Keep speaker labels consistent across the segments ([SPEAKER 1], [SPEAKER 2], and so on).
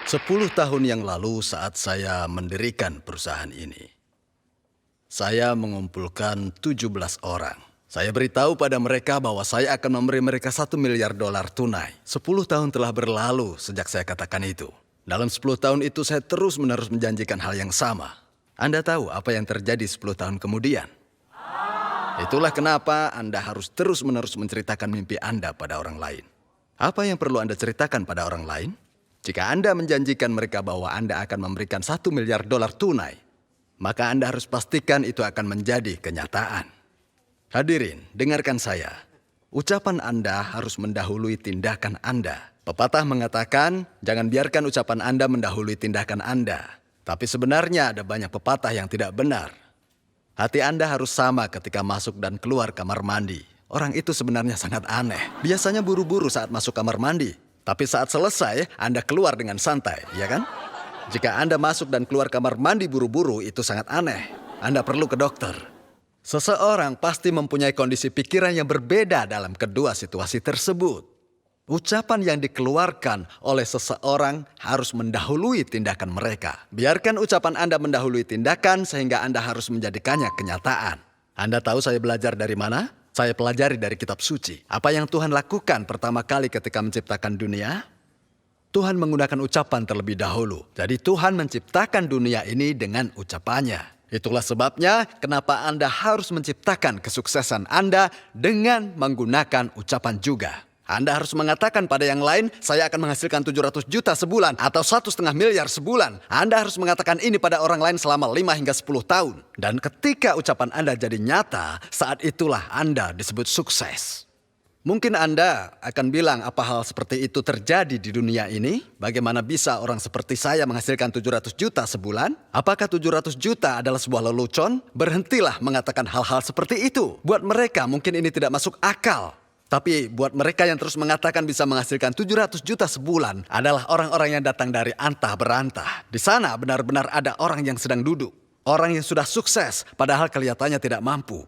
[SPEAKER 1] 10 tahun yang lalu saat saya mendirikan perusahaan ini, saya mengumpulkan 17 orang. Saya beritahu pada mereka bahwa saya akan memberi mereka $1 miliar tunai. 10 tahun telah berlalu sejak saya katakan itu. Dalam 10 tahun itu saya terus-menerus menjanjikan hal yang sama. Anda tahu apa yang terjadi 10 tahun kemudian? Itulah kenapa Anda harus terus-menerus menceritakan mimpi Anda pada orang lain. Apa yang perlu Anda ceritakan pada orang lain? Jika Anda menjanjikan mereka bahwa Anda akan memberikan $1 miliar tunai, maka Anda harus pastikan itu akan menjadi kenyataan. Hadirin, dengarkan saya. Ucapan Anda harus mendahului tindakan Anda. Pepatah mengatakan, jangan biarkan ucapan Anda mendahului tindakan Anda. Tapi sebenarnya ada banyak pepatah yang tidak benar. Hati Anda harus sama ketika masuk dan keluar kamar mandi. Orang itu sebenarnya sangat aneh. Biasanya buru-buru saat masuk kamar mandi. Tapi saat selesai, Anda keluar dengan santai, ya kan? Jika Anda masuk dan keluar kamar mandi buru-buru, itu sangat aneh. Anda perlu ke dokter. Seseorang pasti mempunyai kondisi pikiran yang berbeda dalam kedua situasi tersebut. Ucapan yang dikeluarkan oleh seseorang harus mendahului tindakan mereka. Biarkan ucapan Anda mendahului tindakan sehingga Anda harus menjadikannya kenyataan. Anda tahu saya belajar dari mana? Saya pelajari dari kitab suci. Apa yang Tuhan lakukan pertama kali ketika menciptakan dunia? Tuhan menggunakan ucapan terlebih dahulu. Jadi Tuhan menciptakan dunia ini dengan ucapannya. Itulah sebabnya kenapa Anda harus menciptakan kesuksesan Anda dengan menggunakan ucapan juga. Anda harus mengatakan pada yang lain, saya akan menghasilkan 700 juta sebulan atau 1,5 miliar sebulan. Anda harus mengatakan ini pada orang lain selama 5 hingga 10 tahun. Dan ketika ucapan Anda jadi nyata, saat itulah Anda disebut sukses. Mungkin Anda akan bilang apa hal seperti itu terjadi di dunia ini? Bagaimana bisa orang seperti saya menghasilkan 700 juta sebulan? Apakah 700 juta adalah sebuah lelucon? Berhentilah mengatakan hal-hal seperti itu. Buat mereka mungkin ini tidak masuk akal. Tapi buat mereka yang terus mengatakan bisa menghasilkan 700 juta sebulan adalah orang-orang yang datang dari antah berantah. Di sana benar-benar ada orang yang sedang duduk. Orang yang sudah sukses padahal kelihatannya tidak mampu.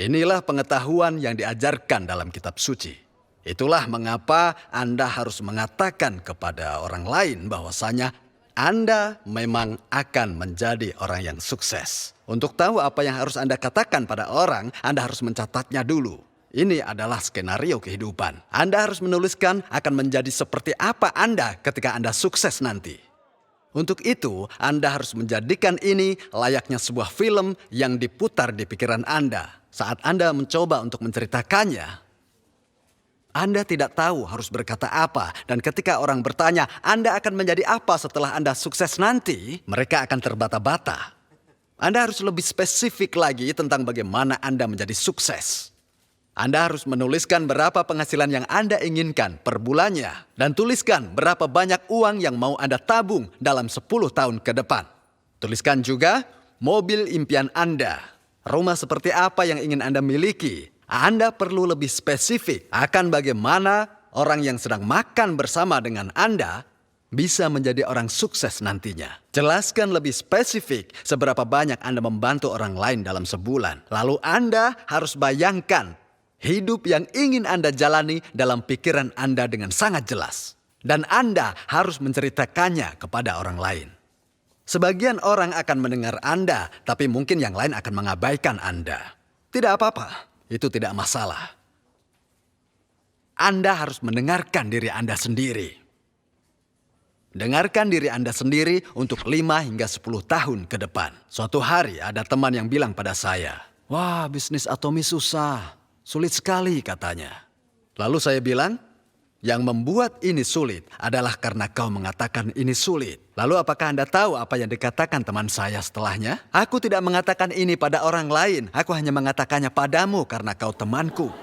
[SPEAKER 1] Inilah pengetahuan yang diajarkan dalam kitab suci. Itulah mengapa Anda harus mengatakan kepada orang lain bahwasanya Anda memang akan menjadi orang yang sukses. Untuk tahu apa yang harus Anda katakan pada orang, Anda harus mencatatnya dulu. Ini adalah skenario kehidupan. Anda harus menuliskan akan menjadi seperti apa Anda ketika Anda sukses nanti. Untuk itu, Anda harus menjadikan ini layaknya sebuah film yang diputar di pikiran Anda. Saat Anda mencoba untuk menceritakannya, Anda tidak tahu harus berkata apa. Dan ketika orang bertanya, Anda akan menjadi apa setelah Anda sukses nanti, mereka akan terbata-bata. Anda harus lebih spesifik lagi tentang bagaimana Anda menjadi sukses. Anda harus menuliskan berapa penghasilan yang Anda inginkan per bulannya. Dan tuliskan berapa banyak uang yang mau Anda tabung dalam 10 tahun ke depan. Tuliskan juga mobil impian Anda. Rumah seperti apa yang ingin Anda miliki. Anda perlu lebih spesifik akan bagaimana orang yang sedang makan bersama dengan Anda bisa menjadi orang sukses nantinya. Jelaskan lebih spesifik seberapa banyak Anda membantu orang lain dalam sebulan. Lalu Anda harus bayangkan hidup yang ingin Anda jalani dalam pikiran Anda dengan sangat jelas. Dan Anda harus menceritakannya kepada orang lain. Sebagian orang akan mendengar Anda, tapi mungkin yang lain akan mengabaikan Anda. Tidak apa-apa, itu tidak masalah. Anda harus mendengarkan diri Anda sendiri. Dengarkan diri Anda sendiri untuk 5 hingga 10 tahun ke depan. Suatu hari ada teman yang bilang pada saya, "Wah, bisnis Atomi susah. Sulit sekali," katanya. Lalu saya bilang, "Yang membuat ini sulit adalah karena kau mengatakan ini sulit." Lalu apakah Anda tahu apa yang dikatakan teman saya setelahnya? "Aku tidak mengatakan ini pada orang lain. Aku hanya mengatakannya padamu karena kau temanku."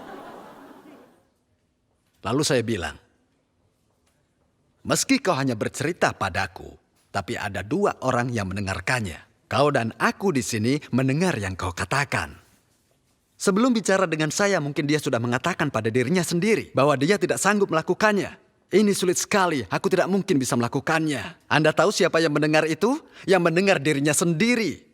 [SPEAKER 1] Lalu saya bilang, "Meski kau hanya bercerita padaku, tapi ada 2 orang yang mendengarkannya. Kau dan aku di sini mendengar yang kau katakan." Sebelum bicara dengan saya, mungkin dia sudah mengatakan pada dirinya sendiri bahwa dia tidak sanggup melakukannya. "Ini sulit sekali, aku tidak mungkin bisa melakukannya." Anda tahu siapa yang mendengar itu? Yang mendengar dirinya sendiri.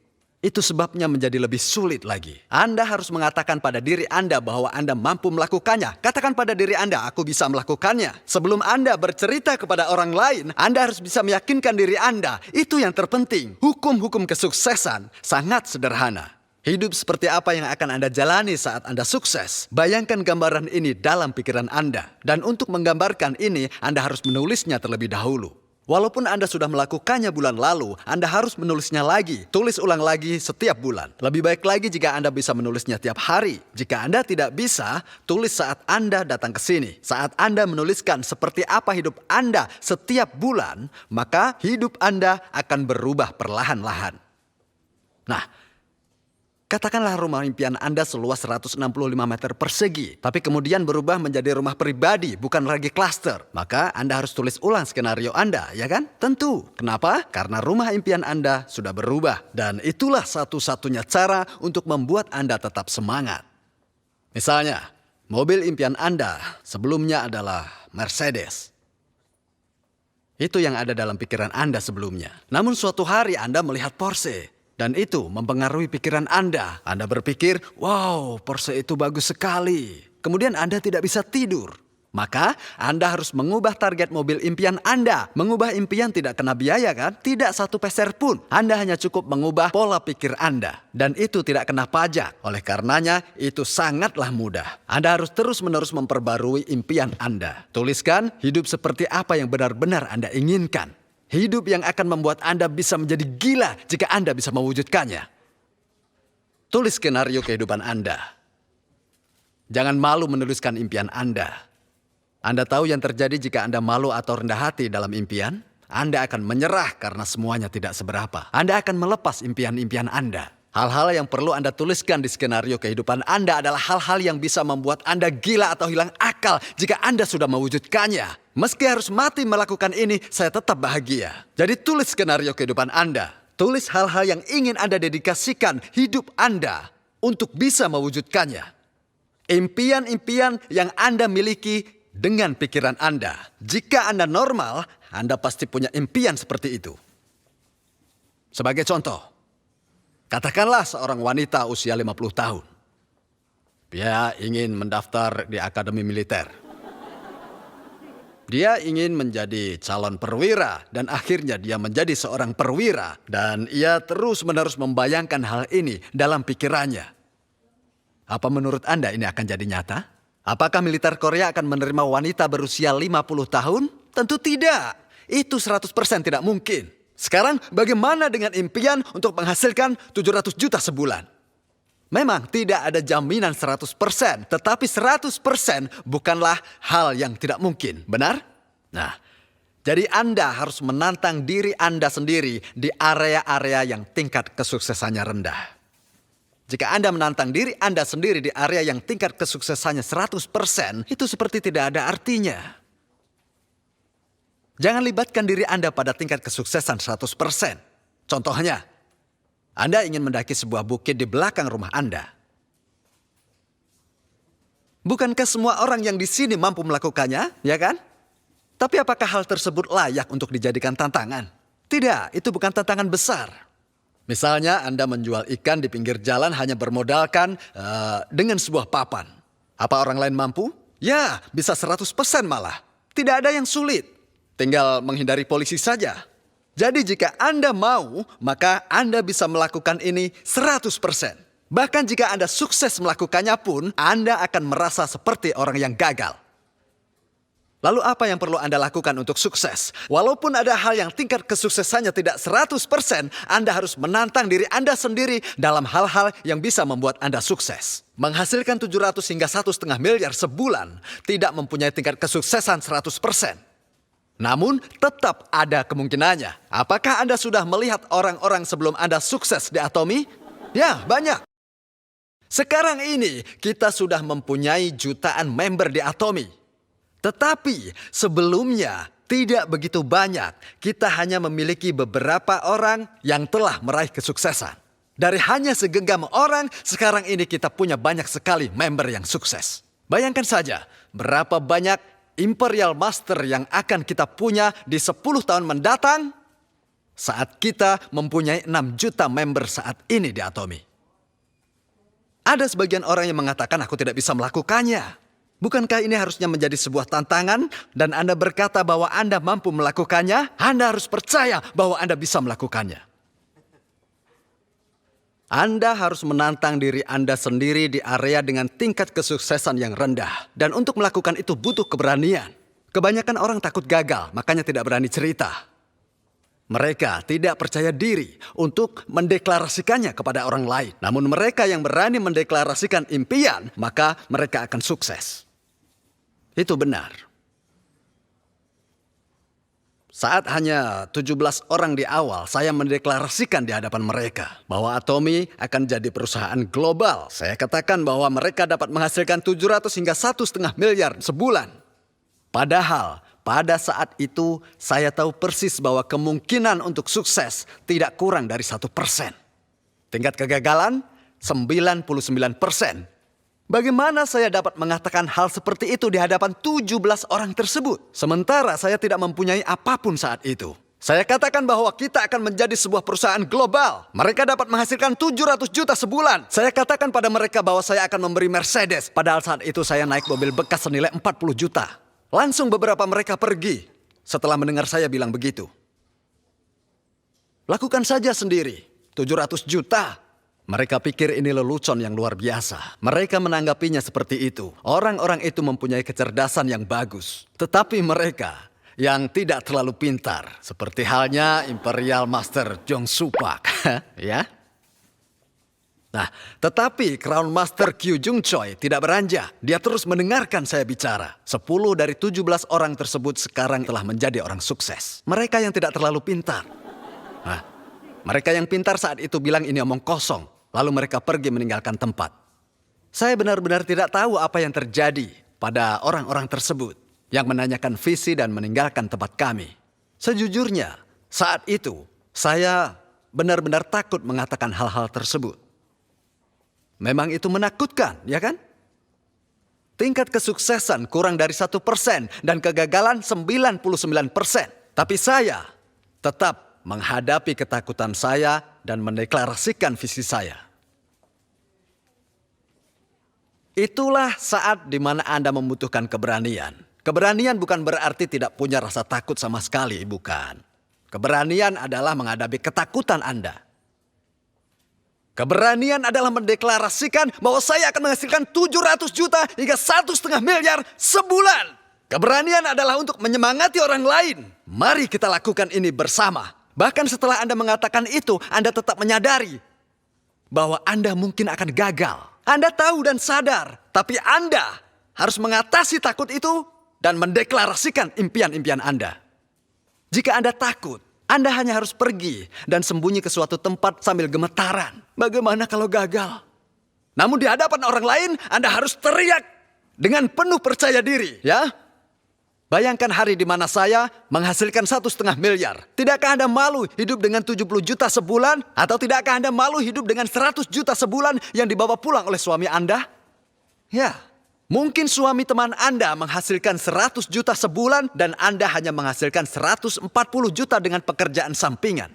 [SPEAKER 1] Itu sebabnya menjadi lebih sulit lagi. Anda harus mengatakan pada diri Anda bahwa Anda mampu melakukannya. Katakan pada diri Anda, aku bisa melakukannya. Sebelum Anda bercerita kepada orang lain, Anda harus bisa meyakinkan diri Anda. Itu yang terpenting. Hukum-hukum kesuksesan sangat sederhana. Hidup seperti apa yang akan Anda jalani saat Anda sukses? Bayangkan gambaran ini dalam pikiran Anda. Dan untuk menggambarkan ini, Anda harus menulisnya terlebih dahulu. Walaupun Anda sudah melakukannya bulan lalu, Anda harus menulisnya lagi. Tulis ulang lagi setiap bulan. Lebih baik lagi jika Anda bisa menulisnya tiap hari. Jika Anda tidak bisa, tulis saat Anda datang ke sini. Saat Anda menuliskan seperti apa hidup Anda setiap bulan, maka hidup Anda akan berubah perlahan-lahan. Nah, katakanlah rumah impian Anda seluas 165 meter persegi, tapi kemudian berubah menjadi rumah pribadi, bukan lagi klaster. Maka Anda harus tulis ulang skenario Anda, ya kan? Tentu. Kenapa? Karena rumah impian Anda sudah berubah. Dan itulah satu-satunya cara untuk membuat Anda tetap semangat. Misalnya, mobil impian Anda sebelumnya adalah Mercedes. Itu yang ada dalam pikiran Anda sebelumnya. Namun suatu hari Anda melihat Porsche. Dan itu mempengaruhi pikiran Anda. Anda berpikir, wow, Porsche itu bagus sekali. Kemudian Anda tidak bisa tidur. Maka Anda harus mengubah target mobil impian Anda. Mengubah impian tidak kena biaya kan? Tidak satu peser pun. Anda hanya cukup mengubah pola pikir Anda. Dan itu tidak kena pajak. Oleh karenanya, itu sangatlah mudah. Anda harus terus-menerus memperbarui impian Anda. Tuliskan hidup seperti apa yang benar-benar Anda inginkan. Hidup yang akan membuat Anda bisa menjadi gila jika Anda bisa mewujudkannya. Tulis skenario kehidupan Anda. Jangan malu menuliskan impian Anda. Anda tahu yang terjadi jika Anda malu atau rendah hati dalam impian? Anda akan menyerah karena semuanya tidak seberapa. Anda akan melepas impian-impian Anda. Hal-hal yang perlu Anda tuliskan di skenario kehidupan Anda adalah hal-hal yang bisa membuat Anda gila atau hilang akal jika Anda sudah mewujudkannya. Meski harus mati melakukan ini, saya tetap bahagia. Jadi tulis skenario kehidupan Anda. Tulis hal-hal yang ingin Anda dedikasikan hidup Anda untuk bisa mewujudkannya. Impian-impian yang Anda miliki dengan pikiran Anda. Jika Anda normal, Anda pasti punya impian seperti itu. Sebagai contoh, katakanlah seorang wanita usia 50 tahun. Dia ingin mendaftar di akademi militer. Dia ingin menjadi calon perwira dan akhirnya dia menjadi seorang perwira. Dan ia terus-menerus membayangkan hal ini dalam pikirannya. Apa menurut Anda ini akan jadi nyata? Apakah militer Korea akan menerima wanita berusia 50 tahun? Tentu tidak. Itu 100% tidak mungkin. Sekarang bagaimana dengan impian untuk menghasilkan 700 juta sebulan? Memang tidak ada jaminan 100%, tetapi 100% bukanlah hal yang tidak mungkin, benar? Nah, jadi Anda harus menantang diri Anda sendiri di area-area yang tingkat kesuksesannya rendah. Jika Anda menantang diri Anda sendiri di area yang tingkat kesuksesannya 100%, itu seperti tidak ada artinya. Jangan libatkan diri Anda pada tingkat kesuksesan 100%. Contohnya, Anda ingin mendaki sebuah bukit di belakang rumah Anda. Bukankah semua orang yang di sini mampu melakukannya, ya kan? Tapi apakah hal tersebut layak untuk dijadikan tantangan? Tidak, itu bukan tantangan besar. Misalnya Anda menjual ikan di pinggir jalan hanya bermodalkan dengan sebuah papan. Apa orang lain mampu? Ya, bisa 100% malah. Tidak ada yang sulit. Tinggal menghindari polisi saja. Jadi jika Anda mau, maka Anda bisa melakukan ini 100%. Bahkan jika Anda sukses melakukannya pun, Anda akan merasa seperti orang yang gagal. Lalu apa yang perlu Anda lakukan untuk sukses? Walaupun ada hal yang tingkat kesuksesannya tidak 100%, Anda harus menantang diri Anda sendiri dalam hal-hal yang bisa membuat Anda sukses. Menghasilkan 700 hingga 1,5 miliar sebulan tidak mempunyai tingkat kesuksesan 100%. Namun tetap ada kemungkinannya. Apakah Anda sudah melihat orang-orang sebelum Anda sukses di Atomy? Ya, banyak. Sekarang ini kita sudah mempunyai jutaan member di Atomy. Tetapi sebelumnya tidak begitu banyak. Kita hanya memiliki beberapa orang yang telah meraih kesuksesan. Dari hanya segenggam orang, sekarang ini kita punya banyak sekali member yang sukses. Bayangkan saja berapa banyak Imperial Master yang akan kita punya di 10 tahun mendatang? saat kita mempunyai 6 juta member saat ini di Atomy. Ada sebagian orang yang mengatakan aku tidak bisa melakukannya. Bukankah ini harusnya menjadi sebuah tantangan dan Anda berkata bahwa Anda mampu melakukannya? Anda harus percaya bahwa Anda bisa melakukannya. Anda harus menantang diri Anda sendiri di area dengan tingkat kesuksesan yang rendah. Dan untuk melakukan itu butuh keberanian. Kebanyakan orang takut gagal, makanya tidak berani cerita. Mereka tidak percaya diri untuk mendeklarasikannya kepada orang lain. Namun mereka yang berani mendeklarasikan impian, maka mereka akan sukses. Itu benar. Saat hanya 17 orang di awal, saya mendeklarasikan di hadapan mereka bahwa Atomy akan jadi perusahaan global. Saya katakan bahwa mereka dapat menghasilkan 700 hingga 1,5 miliar sebulan. Padahal pada saat itu saya tahu persis bahwa kemungkinan untuk sukses tidak kurang dari 1%. Tingkat kegagalan 99%. Bagaimana saya dapat mengatakan hal seperti itu di hadapan 17 orang tersebut? Sementara saya tidak mempunyai apapun saat itu. Saya katakan bahwa kita akan menjadi sebuah perusahaan global. Mereka dapat menghasilkan 700 juta sebulan. Saya katakan pada mereka bahwa saya akan memberi Mercedes. Padahal saat itu saya naik mobil bekas senilai 40 juta. Langsung beberapa mereka pergi setelah mendengar saya bilang begitu. Lakukan saja sendiri, 700 juta. Mereka pikir ini lelucon yang luar biasa. Mereka menanggapinya seperti itu. Orang-orang itu mempunyai kecerdasan yang bagus. Tetapi mereka yang tidak terlalu pintar. Seperti halnya Imperial Master Jong Supak. Ya. Nah, tetapi Crown Master Kyu Jung Choi tidak beranjak. Dia terus mendengarkan saya bicara. 10 dari 17 orang tersebut sekarang telah menjadi orang sukses. Mereka yang tidak terlalu pintar. Nah, mereka yang pintar saat itu bilang ini omong kosong. Lalu mereka pergi meninggalkan tempat. Saya benar-benar tidak tahu apa yang terjadi pada orang-orang tersebut yang menanyakan visi dan meninggalkan tempat kami. Sejujurnya, saat itu saya benar-benar takut mengatakan hal-hal tersebut. Memang itu menakutkan, ya kan? Tingkat kesuksesan kurang dari 1% dan kegagalan 99%. Tapi saya tetap menghadapi ketakutan saya dan mendeklarasikan visi saya. Itulah saat di mana Anda membutuhkan keberanian. Keberanian bukan berarti tidak punya rasa takut sama sekali, bukan. Keberanian adalah menghadapi ketakutan Anda. Keberanian adalah mendeklarasikan bahwa saya akan menghasilkan 700 juta hingga 1,5 miliar sebulan. Keberanian adalah untuk menyemangati orang lain. Mari kita lakukan ini bersama. Bahkan setelah Anda mengatakan itu, Anda tetap menyadari bahwa Anda mungkin akan gagal. Anda tahu dan sadar, tapi Anda harus mengatasi takut itu dan mendeklarasikan impian-impian Anda. Jika Anda takut, Anda hanya harus pergi dan sembunyi ke suatu tempat sambil gemetaran. Bagaimana kalau gagal? Namun di hadapan orang lain, Anda harus teriak dengan penuh percaya diri, ya? Bayangkan hari di mana saya menghasilkan 1,5 miliar. Tidakkah Anda malu hidup dengan 70 juta sebulan? Atau tidakkah Anda malu hidup dengan 100 juta sebulan yang dibawa pulang oleh suami Anda? Ya, mungkin suami teman Anda menghasilkan 100 juta sebulan dan Anda hanya menghasilkan 140 juta dengan pekerjaan sampingan.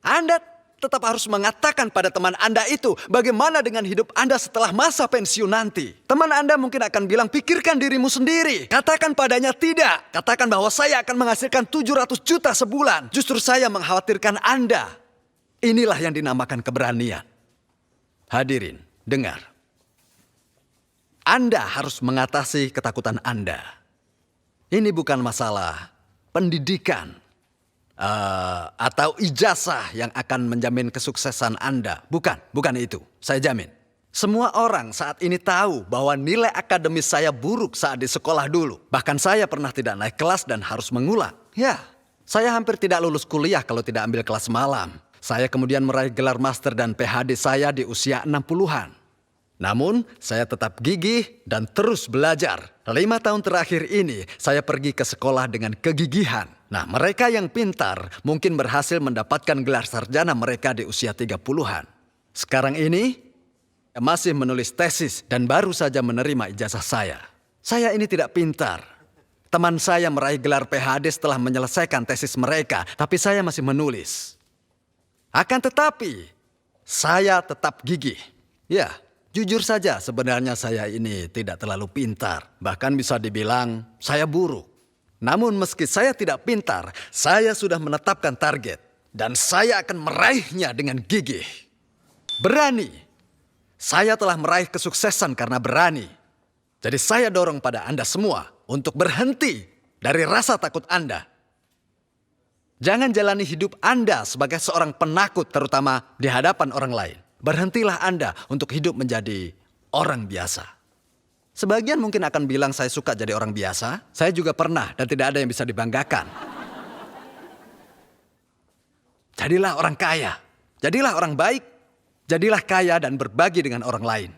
[SPEAKER 1] Anda tetap harus mengatakan pada teman Anda itu bagaimana dengan hidup Anda setelah masa pensiun nanti. Teman Anda mungkin akan bilang, pikirkan dirimu sendiri. Katakan padanya tidak. Katakan bahwa saya akan menghasilkan 700 juta sebulan. Justru saya mengkhawatirkan Anda. Inilah yang dinamakan keberanian. Hadirin, dengar. Anda harus mengatasi ketakutan Anda. Ini bukan masalah pendidikan. Atau ijazah yang akan menjamin kesuksesan Anda. Bukan itu. Saya jamin. Semua orang saat ini tahu bahwa nilai akademis saya buruk saat di sekolah dulu. Bahkan saya pernah tidak naik kelas dan harus mengulang. Ya, saya hampir tidak lulus kuliah kalau tidak ambil kelas malam. Saya kemudian meraih gelar master dan PhD saya di usia 60-an. Namun, saya tetap gigih dan terus belajar. 5 tahun terakhir ini, saya pergi ke sekolah dengan kegigihan. Nah, mereka yang pintar mungkin berhasil mendapatkan gelar sarjana mereka di usia 30-an. Sekarang ini, masih menulis tesis dan baru saja menerima ijazah saya. Saya ini tidak pintar. Teman saya meraih gelar PhD setelah menyelesaikan tesis mereka, tapi saya masih menulis. Akan tetapi, saya tetap gigih. Ya, jujur saja sebenarnya saya ini tidak terlalu pintar. Bahkan bisa dibilang saya buruk. Namun meski saya tidak pintar, saya sudah menetapkan target. Dan saya akan meraihnya dengan gigih. Berani. Saya telah meraih kesuksesan karena berani. Jadi saya dorong pada Anda semua untuk berhenti dari rasa takut Anda. Jangan jalani hidup Anda sebagai seorang penakut terutama di hadapan orang lain. Berhentilah Anda untuk hidup menjadi orang biasa. Sebagian mungkin akan bilang saya suka jadi orang biasa. Saya juga pernah dan tidak ada yang bisa dibanggakan. Jadilah orang kaya. Jadilah orang baik. Jadilah kaya dan berbagi dengan orang lain.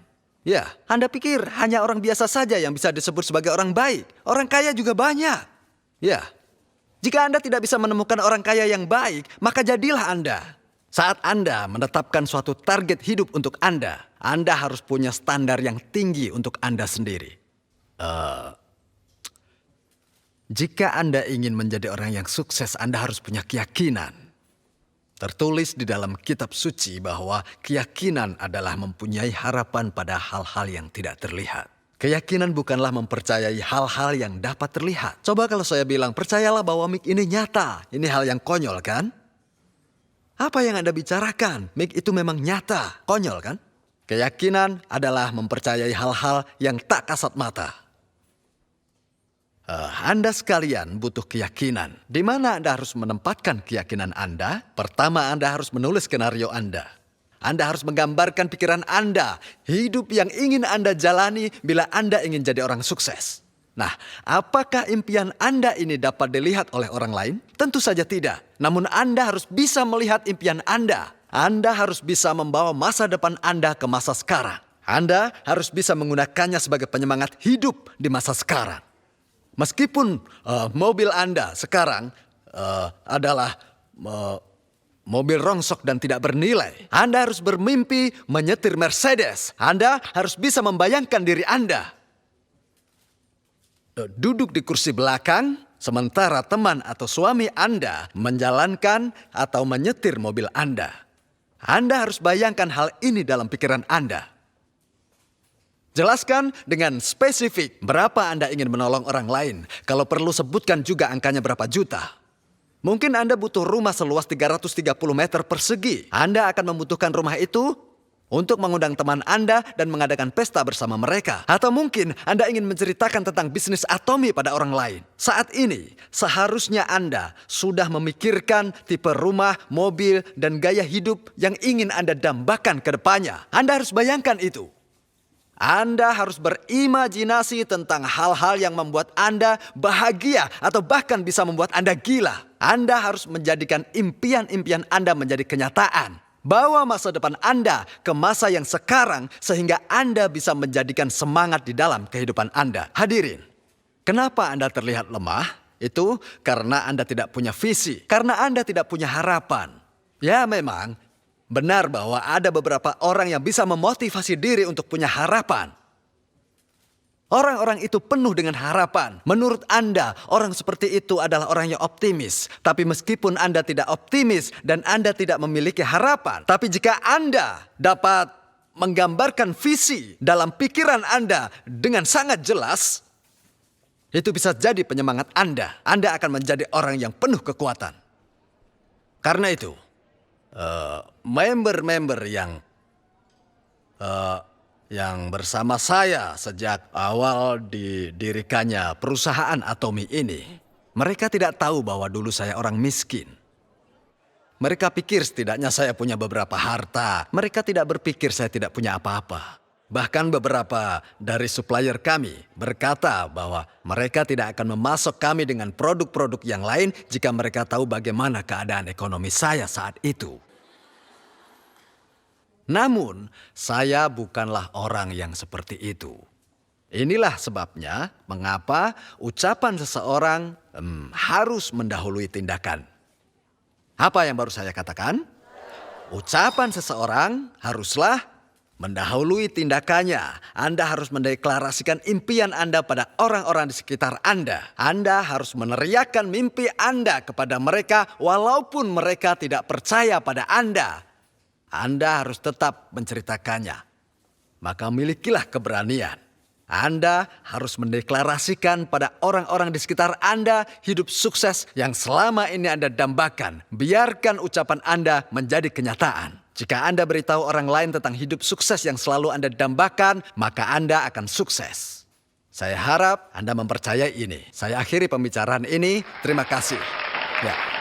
[SPEAKER 1] Ya, Anda pikir hanya orang biasa saja yang bisa disebut sebagai orang baik. Orang kaya juga banyak. Ya, jika Anda tidak bisa menemukan orang kaya yang baik, maka jadilah Anda. Saat Anda menetapkan suatu target hidup untuk Anda harus punya standar yang tinggi untuk Anda sendiri. Jika Anda ingin menjadi orang yang sukses, Anda harus punya keyakinan. Tertulis di dalam kitab suci bahwa keyakinan adalah mempunyai harapan pada hal-hal yang tidak terlihat. Keyakinan bukanlah mempercayai hal-hal yang dapat terlihat. Coba kalau saya bilang, percayalah bahwa mik ini nyata. Ini hal yang konyol kan? Apa yang Anda bicarakan? Mik itu memang nyata. Konyol kan? Keyakinan adalah mempercayai hal-hal yang tak kasat mata. Anda sekalian butuh keyakinan. Di mana Anda harus menempatkan keyakinan Anda? Pertama, Anda harus menulis skenario Anda. Anda harus menggambarkan pikiran Anda, hidup yang ingin Anda jalani bila Anda ingin jadi orang sukses. Nah, apakah impian Anda ini dapat dilihat oleh orang lain? Tentu saja tidak. Namun Anda harus bisa melihat impian Anda. Anda harus bisa membawa masa depan Anda ke masa sekarang. Anda harus bisa menggunakannya sebagai penyemangat hidup di masa sekarang. Meskipun mobil Anda sekarang adalah mobil rongsok dan tidak bernilai, Anda harus bermimpi menyetir Mercedes. Anda harus bisa membayangkan diri Anda duduk di kursi belakang, sementara teman atau suami Anda menjalankan atau menyetir mobil Anda. Anda harus bayangkan hal ini dalam pikiran Anda. Jelaskan dengan spesifik berapa Anda ingin menolong orang lain. Kalau perlu sebutkan juga angkanya berapa juta. Mungkin Anda butuh rumah seluas 330 meter persegi. Anda akan membutuhkan rumah itu untuk mengundang teman Anda dan mengadakan pesta bersama mereka. Atau mungkin Anda ingin menceritakan tentang bisnis atomi pada orang lain. Saat ini, seharusnya Anda sudah memikirkan tipe rumah, mobil, dan gaya hidup yang ingin Anda dambakan ke depannya. Anda harus bayangkan itu. Anda harus berimajinasi tentang hal-hal yang membuat Anda bahagia atau bahkan bisa membuat Anda gila. Anda harus menjadikan impian-impian Anda menjadi kenyataan. Bawa masa depan Anda ke masa yang sekarang sehingga Anda bisa menjadikan semangat di dalam kehidupan Anda. Hadirin, kenapa Anda terlihat lemah? Itu karena Anda tidak punya visi, karena Anda tidak punya harapan. Ya memang, benar bahwa ada beberapa orang yang bisa memotivasi diri untuk punya harapan. Orang-orang itu penuh dengan harapan. Menurut Anda, orang seperti itu adalah orang yang optimis. Tapi meskipun Anda tidak optimis dan Anda tidak memiliki harapan, tapi jika Anda dapat menggambarkan visi dalam pikiran Anda dengan sangat jelas, itu bisa jadi penyemangat Anda. Anda akan menjadi orang yang penuh kekuatan. Karena itu, member-member yang bersama saya sejak awal didirikannya perusahaan Atomi ini, mereka tidak tahu bahwa dulu saya orang miskin. Mereka pikir setidaknya saya punya beberapa harta. Mereka tidak berpikir saya tidak punya apa-apa. Bahkan beberapa dari supplier kami berkata bahwa mereka tidak akan memasok kami dengan produk-produk yang lain jika mereka tahu bagaimana keadaan ekonomi saya saat itu. Namun, saya bukanlah orang yang seperti itu. Inilah sebabnya mengapa ucapan seseorang harus mendahului tindakan. Apa yang baru saya katakan? Ucapan seseorang haruslah Mendahului tindakannya, Anda harus mendeklarasikan impian Anda pada orang-orang di sekitar Anda. Anda harus meneriakkan mimpi Anda kepada mereka walaupun mereka tidak percaya pada Anda. Anda harus tetap menceritakannya. Maka milikilah keberanian. Anda harus mendeklarasikan pada orang-orang di sekitar Anda hidup sukses yang selama ini Anda dambakan. Biarkan ucapan Anda menjadi kenyataan. Jika Anda beritahu orang lain tentang hidup sukses yang selalu Anda dambakan, maka Anda akan sukses. Saya harap Anda mempercayai ini. Saya akhiri pembicaraan ini. Terima kasih. Ya.